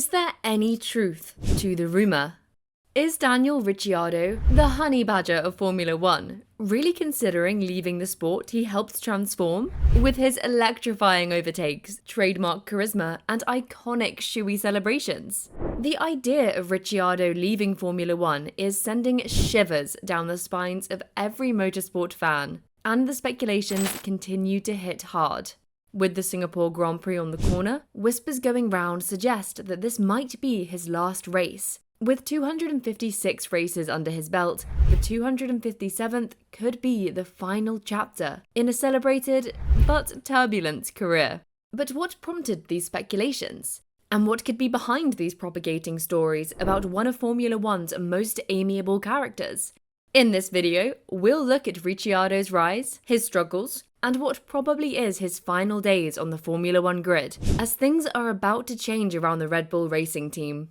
Is there any truth to the rumour? Is Daniel Ricciardo, the honey badger of Formula One, really considering leaving the sport he helped transform? With his electrifying overtakes, trademark charisma, and iconic shoey celebrations? The idea of Ricciardo leaving Formula One is sending shivers down the spines of every motorsport fan, and the speculations continue to hit hard. With the Singapore Grand Prix on the corner, whispers going round suggest that this might be his last race. With 256 races under his belt, the 257th could be the final chapter in a celebrated but turbulent career. But what prompted these speculations? And what could be behind these propagating stories about one of Formula One's most amiable characters? In this video, we'll look at Ricciardo's rise, his struggles, and what probably is his final days on the Formula One grid, as things are about to change around the Red Bull racing team.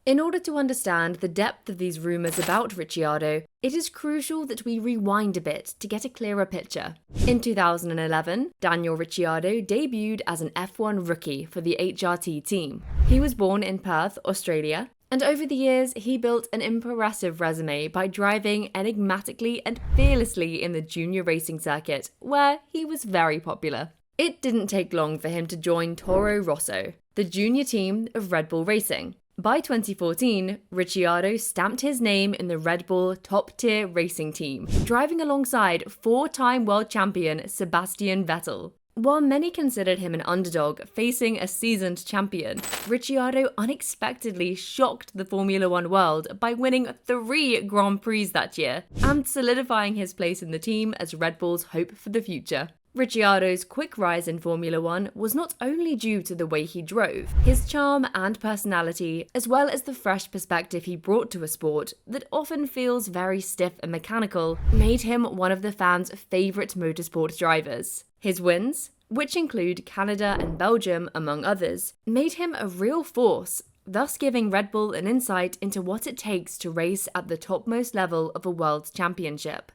In order to understand the depth of these rumours about Ricciardo, it is crucial that we rewind a bit to get a clearer picture. In 2011, Daniel Ricciardo debuted as an F1 rookie for the HRT team. He was born in Perth, Australia, and over the years he built an impressive resume by driving enigmatically and fearlessly in the junior racing circuit, where he was very popular. It didn't take long for him to join Toro Rosso, the junior team of Red Bull Racing. By 2014, Ricciardo stamped his name in the Red Bull top-tier racing team, driving alongside four-time world champion Sebastian Vettel. While many considered him an underdog facing a seasoned champion, Ricciardo unexpectedly shocked the Formula One world by winning 3 Grand Prix that year and solidifying his place in the team as Red Bull's hope for the future. Ricciardo's quick rise in Formula One was not only due to the way he drove, his charm and personality, as well as the fresh perspective he brought to a sport that often feels very stiff and mechanical, made him one of the fans' favourite motorsport drivers. His wins, which include Canada and Belgium among others, made him a real force, thus giving Red Bull an insight into what it takes to race at the topmost level of a world championship.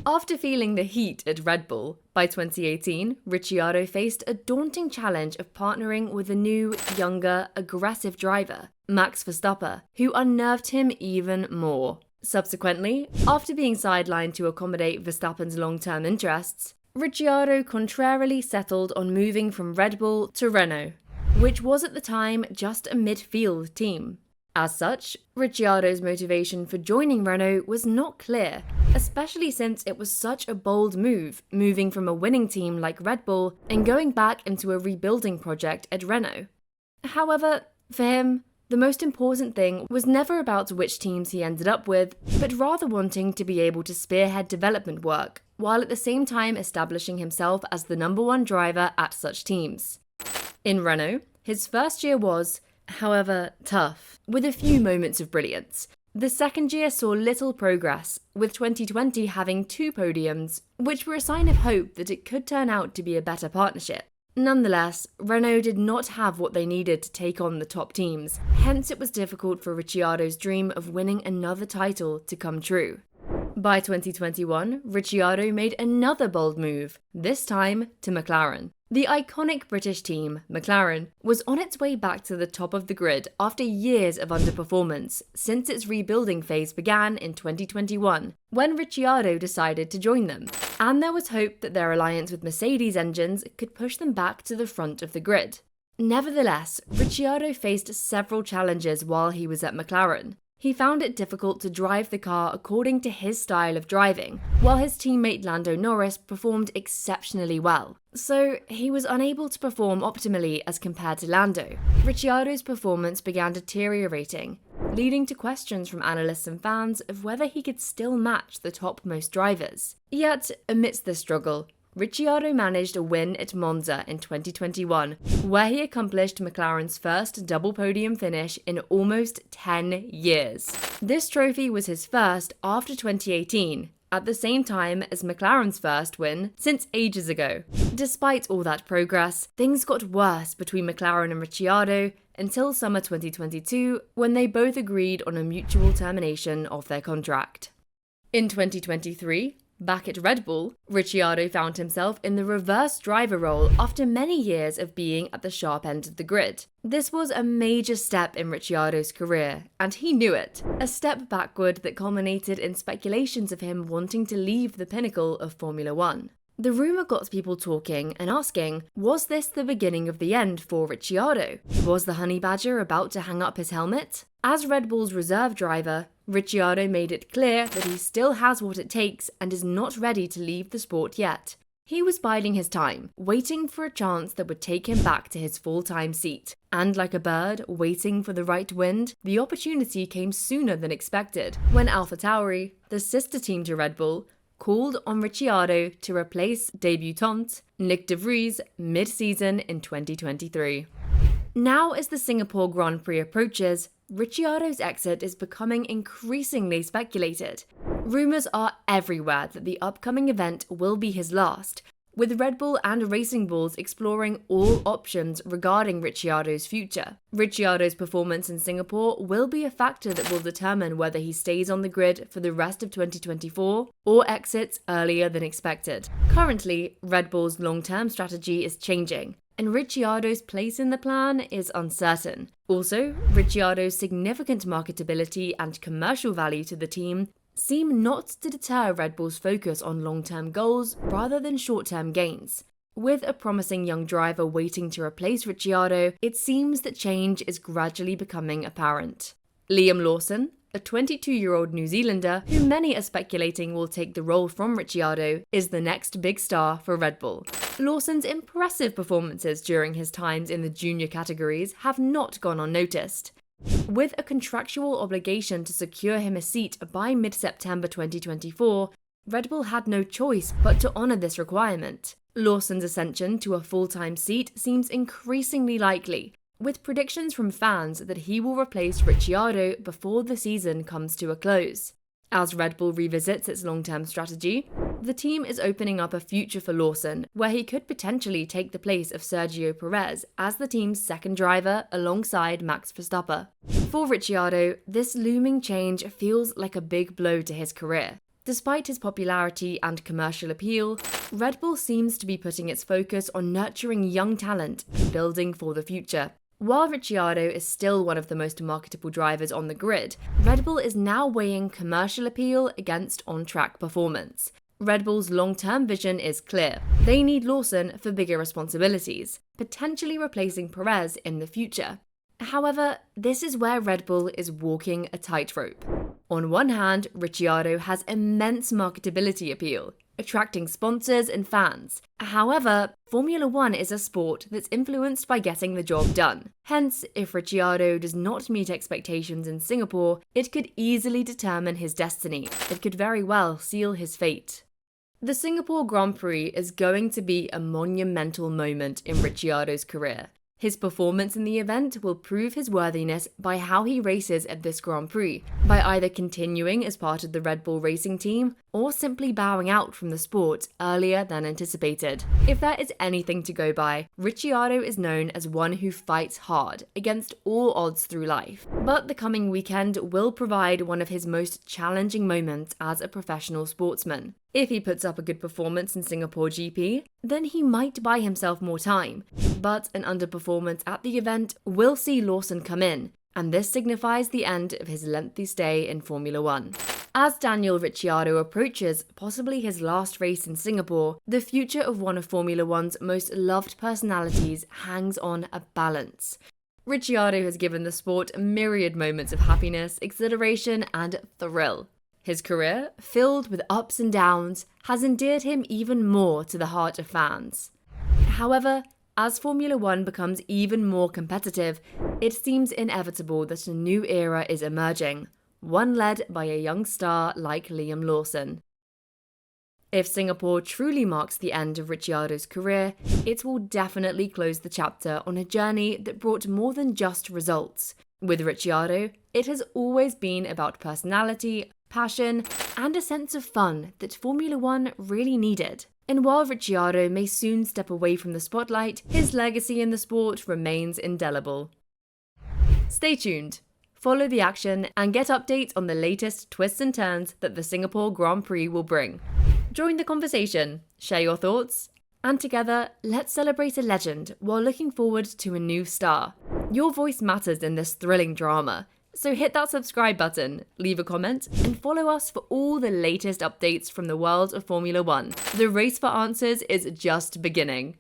After feeling the heat at Red Bull, by 2018, Ricciardo faced a daunting challenge of partnering with a new, younger, aggressive driver, Max Verstappen, who unnerved him even more. Subsequently, after being sidelined to accommodate Verstappen's long-term interests, Ricciardo contrarily settled on moving from Red Bull to Renault, which was at the time just a midfield team. As such, Ricciardo's motivation for joining Renault was not clear, especially since it was such a bold move, moving from a winning team like Red Bull and going back into a rebuilding project at Renault. However, for him, the most important thing was never about which teams he ended up with, but rather wanting to be able to spearhead development work, while at the same time establishing himself as the #1 driver at such teams. In Renault, his first year was, however, tough, with a few moments of brilliance. The second year saw little progress, with 2020 having 2 podiums, which were a sign of hope that it could turn out to be a better partnership. Nonetheless, Renault did not have what they needed to take on the top teams, hence it was difficult for Ricciardo's dream of winning another title to come true. By 2021, Ricciardo made another bold move, this time to McLaren. The iconic British team, McLaren, was on its way back to the top of the grid after years of underperformance since its rebuilding phase began in 2021, when Ricciardo decided to join them. And there was hope that their alliance with Mercedes engines could push them back to the front of the grid. Nevertheless, Ricciardo faced several challenges while he was at McLaren. He found it difficult to drive the car according to his style of driving, while his teammate Lando Norris performed exceptionally well. So he was unable to perform optimally as compared to Lando. Ricciardo's performance began deteriorating, leading to questions from analysts and fans of whether he could still match the topmost drivers. Yet, amidst this struggle, Ricciardo managed a win at Monza in 2021, where he accomplished McLaren's first double podium finish in almost 10 years. This trophy was his first after 2018, at the same time as McLaren's first win since ages ago. Despite all that progress, things got worse between McLaren and Ricciardo until summer 2022, when they both agreed on a mutual termination of their contract. In 2023, Back at Red Bull, Ricciardo found himself in the reverse driver role after many years of being at the sharp end of the grid. This was a major step in Ricciardo's career, and he knew it. A step backward that culminated in speculations of him wanting to leave the pinnacle of Formula One. The rumour got people talking and asking, was this the beginning of the end for Ricciardo? Was the Honey Badger about to hang up his helmet? As Red Bull's reserve driver, Ricciardo made it clear that he still has what it takes and is not ready to leave the sport yet. He was biding his time, waiting for a chance that would take him back to his full-time seat. And like a bird waiting for the right wind, the opportunity came sooner than expected when AlphaTauri, the sister team to Red Bull, called on Ricciardo to replace debutant Nick de Vries mid-season in 2023. Now as the Singapore Grand Prix approaches, Ricciardo's exit is becoming increasingly speculated. Rumours are everywhere that the upcoming event will be his last, with Red Bull and Racing Bulls exploring all options regarding Ricciardo's future. Ricciardo's performance in Singapore will be a factor that will determine whether he stays on the grid for the rest of 2024 or exits earlier than expected. Currently, Red Bull's long-term strategy is changing, and Ricciardo's place in the plan is uncertain. Also, Ricciardo's significant marketability and commercial value to the team seem not to deter Red Bull's focus on long-term goals rather than short-term gains. With a promising young driver waiting to replace Ricciardo, it seems that change is gradually becoming apparent. Liam Lawson, a 22-year-old New Zealander who many are speculating will take the role from Ricciardo, is the next big star for Red Bull. Lawson's impressive performances during his times in the junior categories have not gone unnoticed. With a contractual obligation to secure him a seat by mid-September 2024, Red Bull had no choice but to honour this requirement. Lawson's ascension to a full-time seat seems increasingly likely, with predictions from fans that he will replace Ricciardo before the season comes to a close. As Red Bull revisits its long-term strategy, the team is opening up a future for Lawson, where he could potentially take the place of Sergio Perez as the team's second driver alongside Max Verstappen. For Ricciardo, this looming change feels like a big blow to his career. Despite his popularity and commercial appeal, Red Bull seems to be putting its focus on nurturing young talent and building for the future. While Ricciardo is still one of the most marketable drivers on the grid, Red Bull is now weighing commercial appeal against on-track performance. Red Bull's long-term vision is clear. They need Lawson for bigger responsibilities, potentially replacing Perez in the future. However, this is where Red Bull is walking a tightrope. On one hand, Ricciardo has immense marketability appeal, attracting sponsors and fans. However, Formula One is a sport that's influenced by getting the job done. Hence, if Ricciardo does not meet expectations in Singapore, it could easily determine his destiny. It could very well seal his fate. The Singapore Grand Prix is going to be a monumental moment in Ricciardo's career. His performance in the event will prove his worthiness by how he races at this Grand Prix, by either continuing as part of the Red Bull racing team or simply bowing out from the sport earlier than anticipated. If there is anything to go by, Ricciardo is known as one who fights hard against all odds through life. But the coming weekend will provide one of his most challenging moments as a professional sportsman. If he puts up a good performance in Singapore GP, then he might buy himself more time. But an underperformance at the event will see Lawson come in, and this signifies the end of his lengthy stay in Formula One. As Daniel Ricciardo approaches possibly his last race in Singapore, the future of one of Formula One's most loved personalities hangs on a balance. Ricciardo has given the sport myriad moments of happiness, exhilaration, and thrill. His career, filled with ups and downs, has endeared him even more to the heart of fans. However, as Formula One becomes even more competitive, it seems inevitable that a new era is emerging, one led by a young star like Liam Lawson. If Singapore truly marks the end of Ricciardo's career, it will definitely close the chapter on a journey that brought more than just results. With Ricciardo, it has always been about personality, passion, and a sense of fun that Formula One really needed. And while Ricciardo may soon step away from the spotlight, his legacy in the sport remains indelible. Stay tuned, follow the action, and get updates on the latest twists and turns that the Singapore Grand Prix will bring. Join the conversation, share your thoughts, and together, let's celebrate a legend while looking forward to a new star. Your voice matters in this thrilling drama, so hit that subscribe button, leave a comment, and follow us for all the latest updates from the world of Formula One. The race for answers is just beginning.